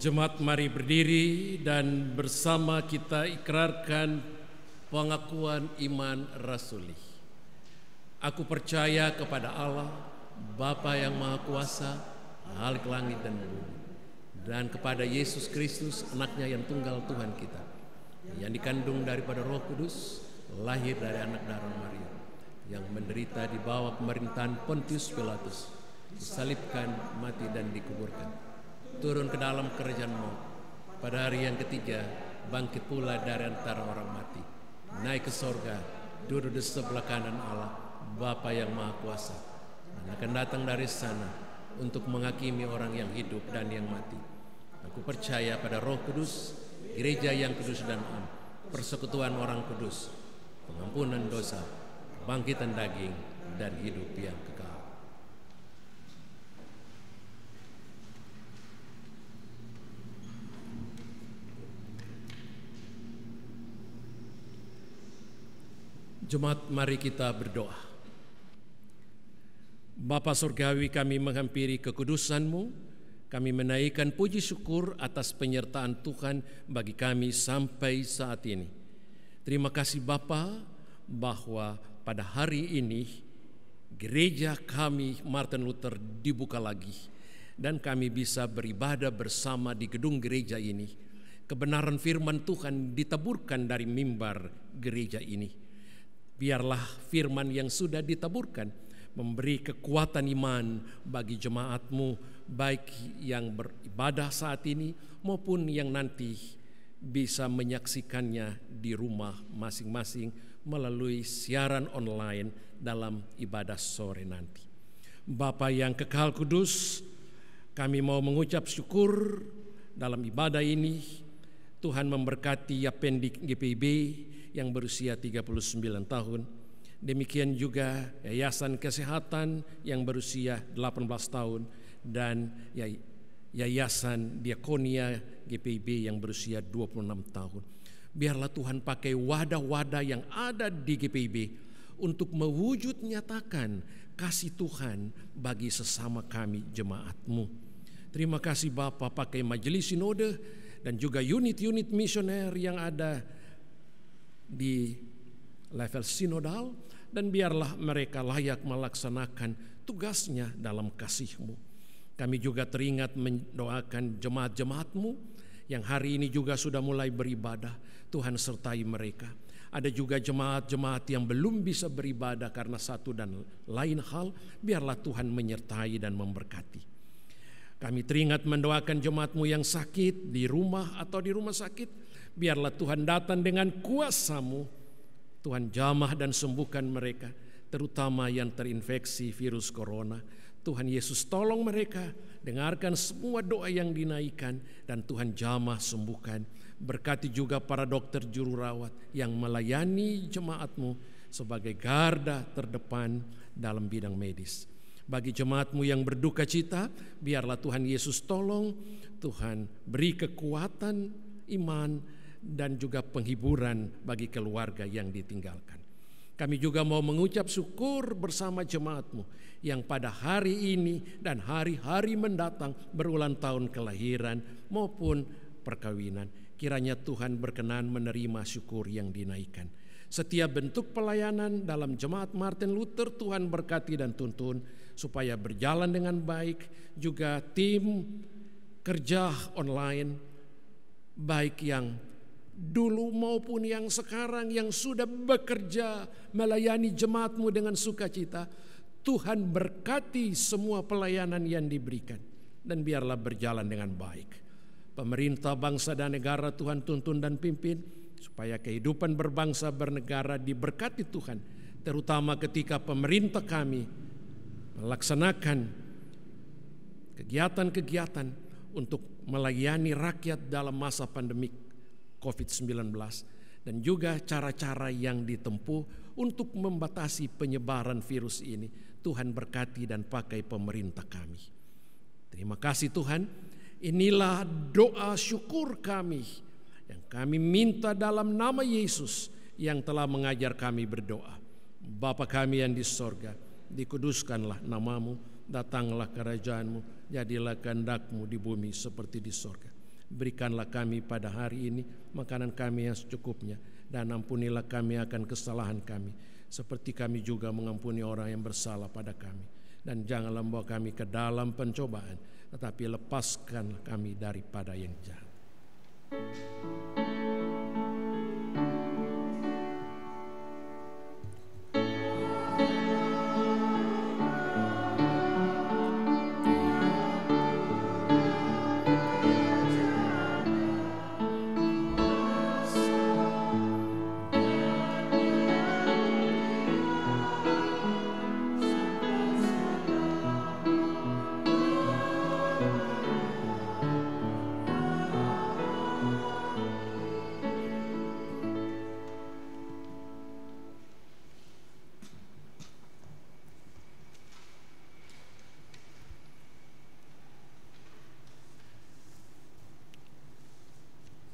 Jemaat mari berdiri dan bersama kita ikrarkan pengakuan iman rasuli. Aku percaya kepada Allah, Bapa yang Maha Kuasa, Khalik langit dan bumi, dan kepada Yesus Kristus, anaknya yang tunggal Tuhan kita, yang dikandung daripada Roh Kudus, lahir dari anak darah Maria, yang menderita di bawah pemerintahan Pontius Pilatus, disalibkan, mati dan dikuburkan, turun ke dalam kerajaan maut, pada hari yang ketiga bangkit pula dari antara orang mati, naik ke sorga, duduk di sebelah kanan Allah, Bapa yang Maha Kuasa, dan akan datang dari sana untuk menghakimi orang yang hidup dan yang mati. Aku percaya pada Roh Kudus, gereja yang kudus dan am, persekutuan orang kudus, pengampunan dosa, bangkitan daging, dan hidup yang kekal. Jemaat, mari kita berdoa. Bapa Surgawi, kami menghampiri kekudusan-Mu, kami menaikkan puji syukur atas penyertaan Tuhan bagi kami sampai saat ini. Terima kasih Bapa, bahwa pada hari ini gereja kami Martin Luther dibuka lagi dan kami bisa beribadah bersama di gedung gereja ini. kebenaran firman Tuhan ditaburkan dari mimbar gereja ini. Biarlah firman yang sudah ditaburkan memberi kekuatan iman bagi jemaatmu, baik yang beribadah saat ini maupun yang nanti bisa menyaksikannya di rumah masing-masing melalui siaran online dalam ibadah sore nanti. Bapa yang kekal kudus, kami mau mengucap syukur dalam ibadah ini. Tuhan memberkati Yapendi GPIB yang berusia 39 tahun. Demikian juga Yayasan Kesehatan yang berusia 18 tahun dan Yayasan Diakonia GPIB yang berusia 26 tahun. Biarlah Tuhan pakai wadah-wadah yang ada di GPIB untuk mewujud nyatakan kasih Tuhan bagi sesama kami jemaat-Mu. Terima kasih Bapa, pakai majelis sinode dan juga unit-unit misioner yang ada di level sinodal, dan biarlah mereka layak melaksanakan tugasnya dalam kasih-Mu. Kami juga teringat mendoakan jemaat-jemaat-Mu yang hari ini juga sudah mulai beribadah. Tuhan sertai mereka. Ada juga jemaat-jemaat yang belum bisa beribadah karena satu dan lain hal. Biarlah Tuhan menyertai dan memberkati. Kami teringat mendoakan jemaat-Mu yang sakit di rumah atau di rumah sakit. Biarlah Tuhan datang dengan kuasa-Mu. Tuhan jamah dan sembuhkan mereka, terutama yang terinfeksi virus corona. Tuhan Yesus tolong mereka, dengarkan semua doa yang dinaikkan, dan Tuhan jamah sembuhkan. Berkati juga para dokter juru rawat yang melayani jemaat-Mu sebagai garda terdepan dalam bidang medis. Bagi jemaat-Mu yang berduka cita, biarlah Tuhan Yesus tolong, Tuhan beri kekuatan iman dan juga penghiburan bagi keluarga yang ditinggalkan. Kami juga mau mengucap syukur bersama jemaat-Mu yang pada hari ini dan hari-hari mendatang berulang tahun kelahiran maupun perkawinan. Kiranya Tuhan berkenan menerima syukur yang dinaikkan. Setiap bentuk pelayanan dalam jemaat Martin Luther Tuhan berkati dan tuntun supaya berjalan dengan baik. Juga tim kerja online baik yang dulu maupun yang sekarang yang sudah bekerja melayani jemaat-Mu dengan sukacita. Tuhan berkati semua pelayanan yang diberikan dan biarlah berjalan dengan baik. Pemerintah bangsa dan negara Tuhan tuntun dan pimpin supaya kehidupan berbangsa bernegara diberkati Tuhan, terutama ketika pemerintah kami melaksanakan kegiatan-kegiatan untuk melayani rakyat dalam masa pandemik COVID-19 dan juga cara-cara yang ditempuh untuk membatasi penyebaran virus ini. Tuhan berkati dan pakai pemerintah kami. Terima kasih Tuhan. Inilah doa syukur kami yang kami minta dalam nama Yesus yang telah mengajar kami berdoa. Bapa kami yang di sorga, dikuduskanlah nama-Mu, datanglah kerajaan-Mu, jadilah kehendak-Mu di bumi seperti di sorga. Berikanlah kami pada hari ini makanan kami yang secukupnya, dan ampunilah kami akan kesalahan kami, seperti kami juga mengampuni orang yang bersalah pada kami. Dan janganlah membawa kami ke dalam pencobaan, tetapi lepaskan kami daripada yang jahat.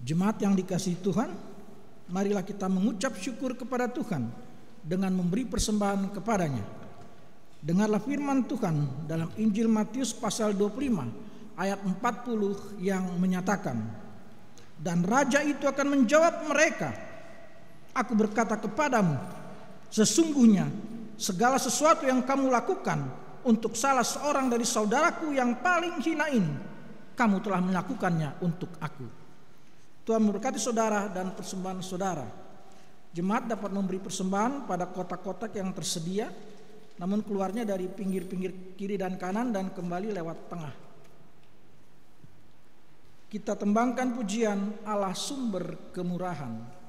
Jemaat yang dikasihi Tuhan, marilah kita mengucap syukur kepada Tuhan dengan memberi persembahan kepadanya. Dengarlah firman Tuhan dalam Injil Matius pasal 25 ayat 40 yang menyatakan, dan raja itu akan menjawab mereka, aku berkata kepadamu, sesungguhnya segala sesuatu yang kamu lakukan untuk salah seorang dari saudaraku yang paling hina ini, kamu telah melakukannya untuk aku. Tuhan memberkati saudara dan persembahan saudara. Jemaat dapat memberi persembahan pada kotak-kotak yang tersedia, namun keluarnya dari pinggir-pinggir kiri dan kanan dan kembali lewat tengah. Kita tembangkan pujian Allah sumber kemurahan.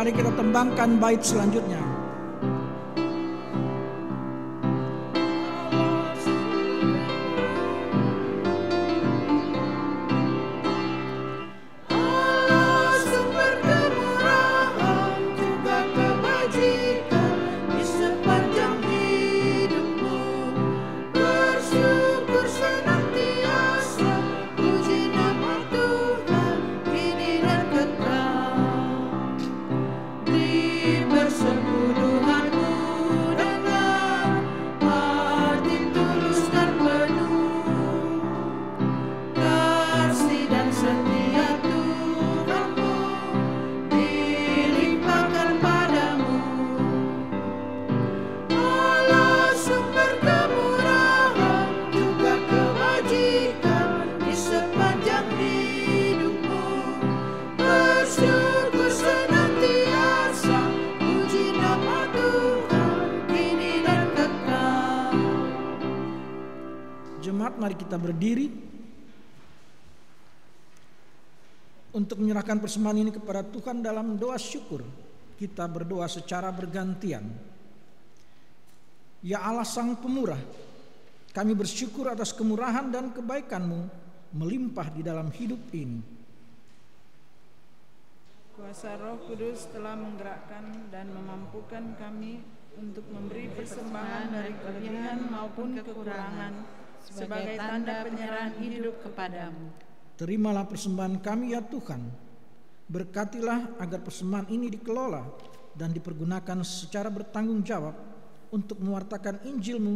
Mari kita tembangkan bait selanjutnya. Mari kita berdiri untuk menyerahkan persembahan ini kepada Tuhan dalam doa syukur. Kita berdoa secara bergantian. Ya Allah Sang Pemurah, kami bersyukur atas kemurahan dan kebaikan-Mu melimpah di dalam hidup ini. Kuasa Roh Kudus telah menggerakkan dan memampukan kami untuk memberi persembahan dari kelebihan maupun kekurangan sebagai tanda penyerahan hidup kepadamu. Terimalah persembahan kami ya Tuhan. Berkatilah agar persembahan ini dikelola dan dipergunakan secara bertanggung jawab untuk mewartakan Injil-Mu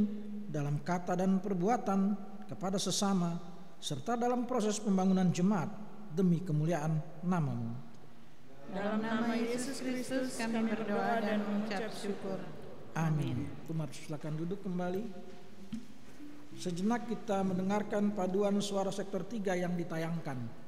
dalam kata dan perbuatan kepada sesama, serta dalam proses pembangunan jemaat demi kemuliaan nama-Mu. Dalam nama Yesus Kristus kami berdoa dan mengucap syukur. Amin. Umat silakan duduk kembali. Sejenak kita mendengarkan paduan suara sektor 3 yang ditayangkan.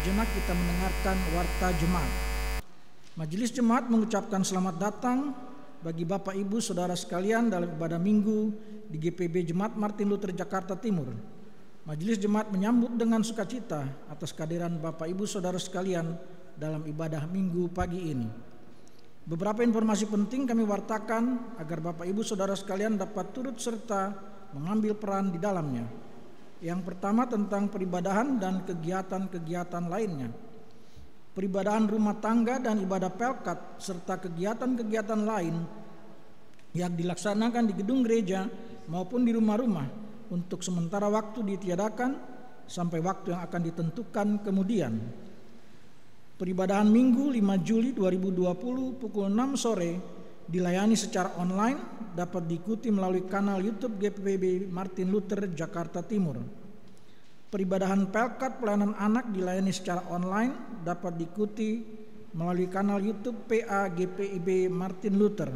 sejenak kita mendengarkan warta jemaat. Majelis Jemaat mengucapkan selamat datang bagi Bapak Ibu Saudara sekalian dalam ibadah minggu di GPIB Jemaat Martin Luther Jakarta Timur. Majelis Jemaat menyambut dengan sukacita atas kehadiran Bapak Ibu Saudara sekalian dalam ibadah minggu pagi ini. Beberapa informasi penting kami wartakan agar Bapak Ibu Saudara sekalian dapat turut serta mengambil peran di dalamnya. Yang pertama tentang peribadahan dan kegiatan-kegiatan lainnya. Peribadahan rumah tangga dan ibadah pelkat serta kegiatan-kegiatan lain yang dilaksanakan di gedung gereja maupun di rumah-rumah untuk sementara waktu ditiadakan sampai waktu yang akan ditentukan kemudian. Peribadahan Minggu 5 Juli 2020 pukul 6 sore dilayani secara online, dapat diikuti melalui kanal YouTube GPIB Martin Luther Jakarta Timur. Peribadahan pelkat pelayanan anak dilayani secara online, dapat diikuti melalui kanal YouTube PA GPIB Martin Luther.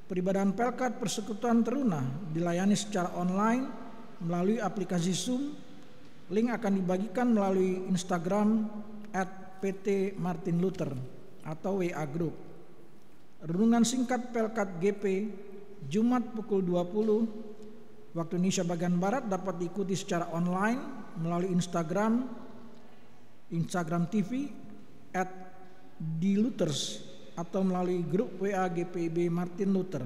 Peribadahan pelkat persekutuan teruna dilayani secara online melalui aplikasi Zoom. Link akan dibagikan melalui Instagram @PT Martin Luther atau WA Group. Renungan singkat pelkat GP Jumat pukul 20 waktu Indonesia bagian Barat dapat diikuti secara online melalui Instagram TV @diluthers atau melalui grup WA GPIB Martin Luther.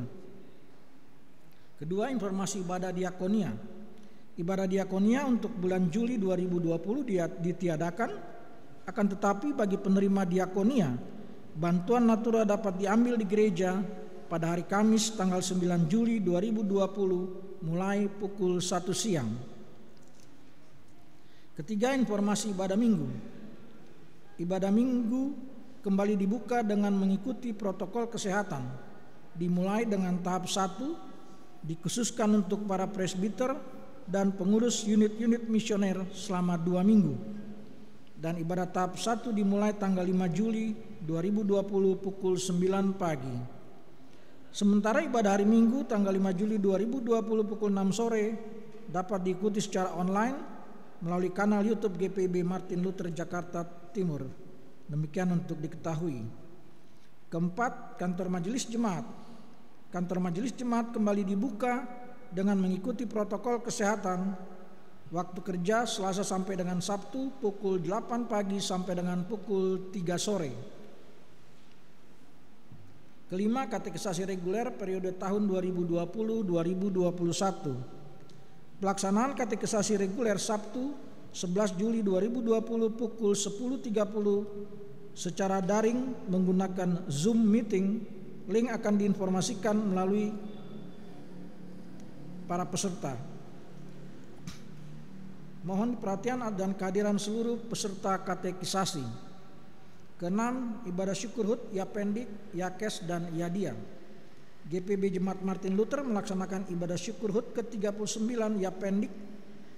Kedua, informasi ibadah diakonia. Ibadah diakonia untuk bulan Juli 2020 ditiadakan, akan tetapi bagi penerima diakonia, bantuan natura dapat diambil di gereja pada hari Kamis tanggal 9 Juli 2020 mulai pukul 1 siang. Ketiga, informasi ibadah minggu. Ibadah minggu kembali dibuka dengan mengikuti protokol kesehatan. Dimulai dengan tahap 1 dikhususkan untuk para presbiter dan pengurus unit-unit misioner selama 2 minggu. Dan ibadah tahap 1 dimulai tanggal 5 Juli 2020 pukul 9 pagi. Sementara ibadah hari Minggu tanggal 5 Juli 2020 pukul 6 sore dapat diikuti secara online melalui kanal YouTube GPIB Martin Luther Jakarta Timur. Demikian untuk diketahui. Keempat, kantor majelis jemaat. Kantor majelis jemaat kembali dibuka dengan mengikuti protokol kesehatan. Waktu kerja Selasa sampai dengan Sabtu pukul 8 pagi sampai dengan pukul 3 sore. Kelima, katekisasi reguler periode tahun 2020-2021. Pelaksanaan katekisasi reguler Sabtu 11 Juli 2020 pukul 10.30 secara daring menggunakan Zoom meeting. Link akan diinformasikan melalui para peserta. Mohon perhatian dan kehadiran seluruh peserta katekisasi. Keenam, ibadah syukur HUT, Yapendik, Yakes, dan Yadia. GPIB Jemaat Martin Luther melaksanakan ibadah syukur HUT ke-39 Yapendik,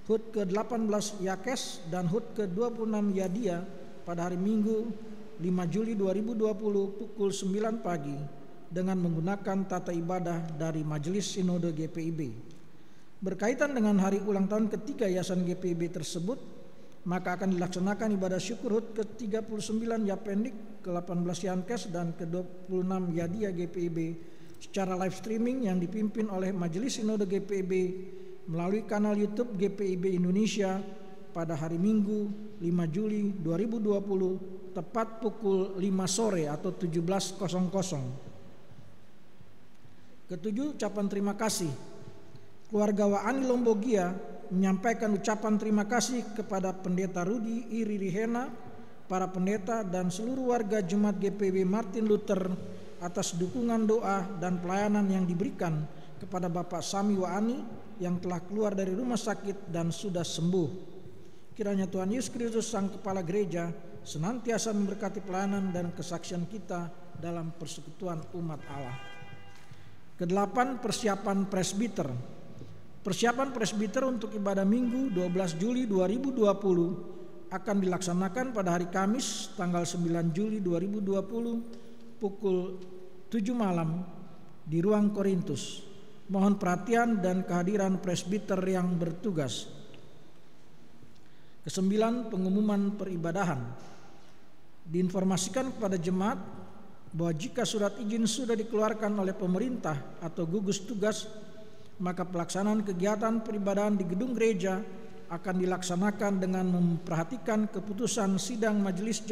HUT ke-18 Yakes, dan HUT ke-26 Yadia pada hari Minggu 5 Juli 2020 pukul 9 pagi dengan menggunakan tata ibadah dari Majelis Sinode GPIB. Berkaitan dengan hari ulang tahun ketiga Yayasan GPIB tersebut, maka akan dilaksanakan ibadah syukur HUT ke-39 Yapendik, ke-18 Yankes, dan ke-26 Yadia GPIB secara live streaming yang dipimpin oleh Majelis Sinode GPIB melalui kanal YouTube GPIB Indonesia pada hari Minggu 5 Juli 2020 tepat pukul 5 sore atau 17.00. Ketujuh, ucapan terima kasih. Keluarga Waani Lombogia menyampaikan ucapan terima kasih kepada Pendeta Rudi Iririhena, para pendeta dan seluruh warga Jemaat GPIB Martin Luther atas dukungan doa dan pelayanan yang diberikan kepada Bapak Sami Waani yang telah keluar dari rumah sakit dan sudah sembuh. Kiranya Tuhan Yesus Kristus Sang Kepala Gereja senantiasa memberkati pelayanan dan kesaksian kita dalam persekutuan umat Allah. Kedelapan, persiapan presbiter. Persiapan presbiter untuk ibadah Minggu 12 Juli 2020 akan dilaksanakan pada hari Kamis tanggal 9 Juli 2020 pukul 7 malam di Ruang Korintus. Mohon perhatian dan kehadiran presbiter yang bertugas. Kesembilan, pengumuman peribadahan. Diinformasikan kepada jemaat bahwa jika surat izin sudah dikeluarkan oleh pemerintah atau gugus tugas, maka pelaksanaan kegiatan peribadahan di gedung gereja akan dilaksanakan dengan memperhatikan keputusan sidang majelis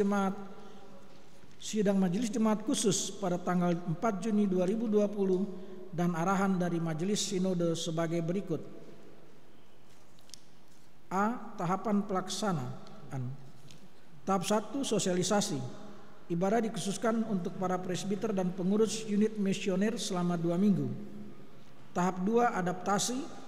jemaat khusus pada tanggal 4 Juni 2020 dan arahan dari majelis sinode sebagai berikut. A. Tahapan pelaksanaan. Tahap 1, sosialisasi. Ibadah dikhususkan untuk para presbiter dan pengurus unit misioner selama 2 minggu. Tahap 2, adaptasi.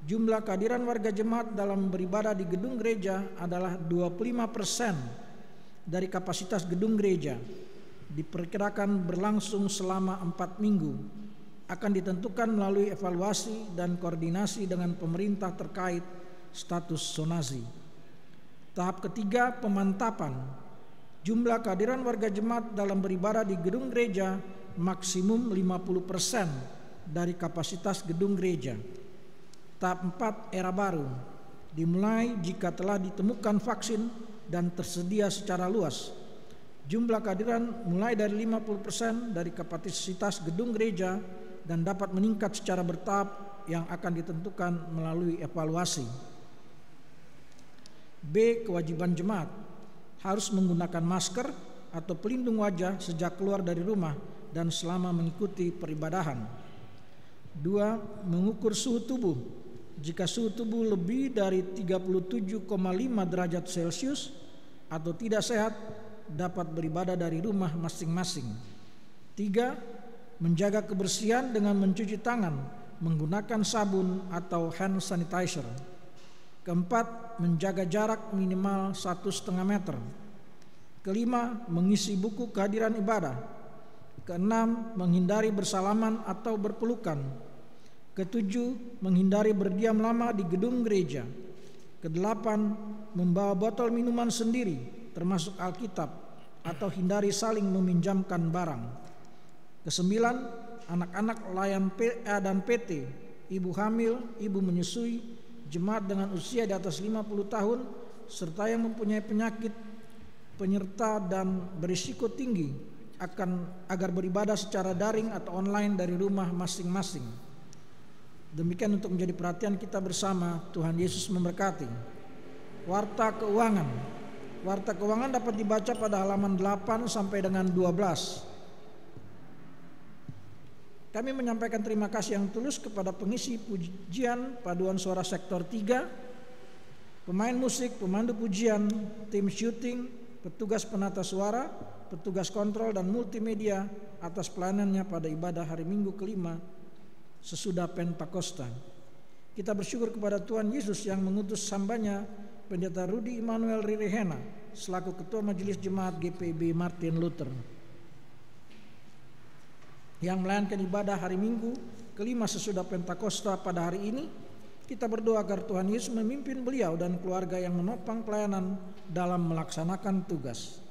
Jumlah kehadiran warga jemaat dalam beribadah di gedung gereja adalah 25% dari kapasitas gedung gereja. Diperkirakan berlangsung selama 4 minggu. Akan ditentukan melalui evaluasi dan koordinasi dengan pemerintah terkait status zonasi. Tahap ketiga, pemantapan. Jumlah kehadiran warga jemaat dalam beribadah di gedung gereja maksimum 50% dari kapasitas gedung gereja. Tahap 4, era baru. Dimulai jika telah ditemukan vaksin dan tersedia secara luas. Jumlah kehadiran mulai dari 50% dari kapasitas gedung gereja dan dapat meningkat secara bertahap yang akan ditentukan melalui evaluasi. B. Kewajiban jemaat. Harus menggunakan masker atau pelindung wajah sejak keluar dari rumah dan selama mengikuti peribadahan. 2. Mengukur suhu tubuh. Jika suhu tubuh lebih dari 37,5 derajat Celcius atau tidak sehat, dapat beribadah dari rumah masing-masing. 3. Menjaga kebersihan dengan mencuci tangan menggunakan sabun atau hand sanitizer. Keempat, menjaga jarak minimal 1,5 meter. Kelima, mengisi buku kehadiran ibadah. Keenam, menghindari bersalaman atau berpelukan. Ketujuh, menghindari berdiam lama di gedung gereja. Kedelapan, membawa botol minuman sendiri, termasuk Alkitab, atau hindari saling meminjamkan barang. Kesembilan, anak-anak layan PA dan PT, ibu hamil, ibu menyusui, jemaat dengan usia di atas 50 tahun, serta yang mempunyai penyakit penyerta dan berisiko tinggi agar beribadah secara daring atau online dari rumah masing-masing. Demikian untuk menjadi perhatian kita bersama. Tuhan Yesus memberkati. Warta keuangan. Warta keuangan dapat dibaca pada halaman 8 sampai dengan 12. Kami menyampaikan terima kasih yang tulus kepada pengisi pujian paduan suara sektor 3, pemain musik, pemandu pujian, tim syuting, petugas penata suara, petugas kontrol dan multimedia atas pelayanannya pada ibadah hari Minggu kelima sesudah Pentakosta. Kita bersyukur kepada Tuhan Yesus yang mengutus hambanya Pendeta Rudi Immanuel Rirehena selaku Ketua Majelis Jemaat GPIB Martin Luther yang melayangkan ibadah hari Minggu kelima sesudah Pentakosta pada hari ini. Kita berdoa agar Tuhan Yesus memimpin beliau dan keluarga yang menopang pelayanan dalam melaksanakan tugas.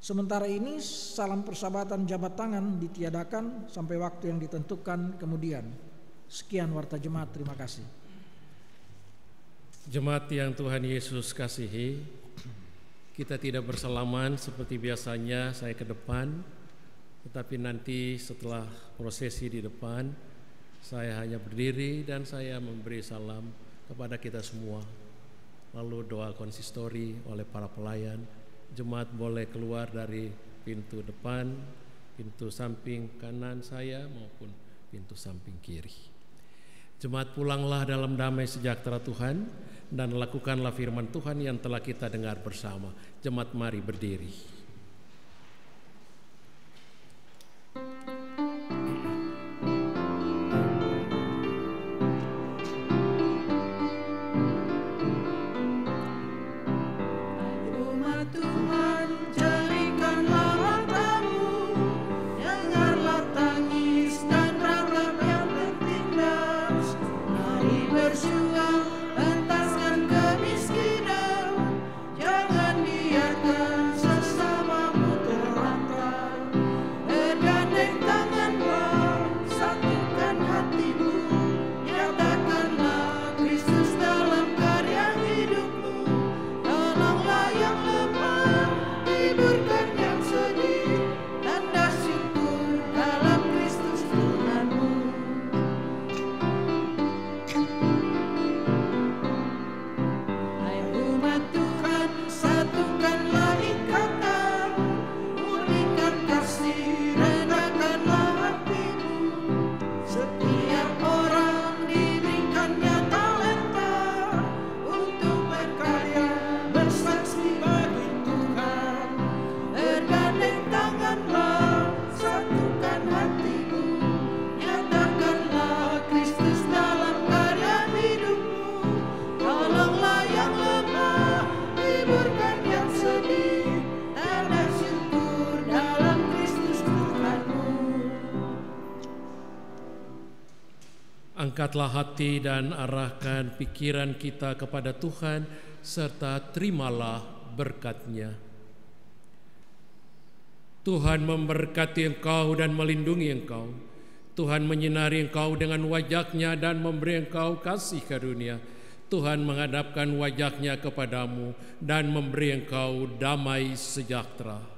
Sementara ini salam persahabatan jabat tangan ditiadakan sampai waktu yang ditentukan kemudian. Sekian warta jemaat, terima kasih. Jemaat yang Tuhan Yesus kasihi, kita tidak bersalaman seperti biasanya saya ke depan, tetapi nanti setelah prosesi di depan, saya hanya berdiri dan saya memberi salam kepada kita semua. Lalu doa konsistori oleh para pelayan. Jemaat boleh keluar dari pintu depan, pintu samping kanan saya maupun pintu samping kiri. Jemaat pulanglah dalam damai sejahtera Tuhan dan lakukanlah firman Tuhan yang telah kita dengar bersama. Jemaat mari berdiri. Angkatlah hati dan arahkan pikiran kita kepada Tuhan, serta terimalah berkat-Nya. Tuhan memberkati engkau dan melindungi engkau. Tuhan menyinari engkau dengan wajah-Nya dan memberi engkau kasih karunia. Tuhan menghadapkan wajah-Nya kepadamu dan memberi engkau damai sejahtera.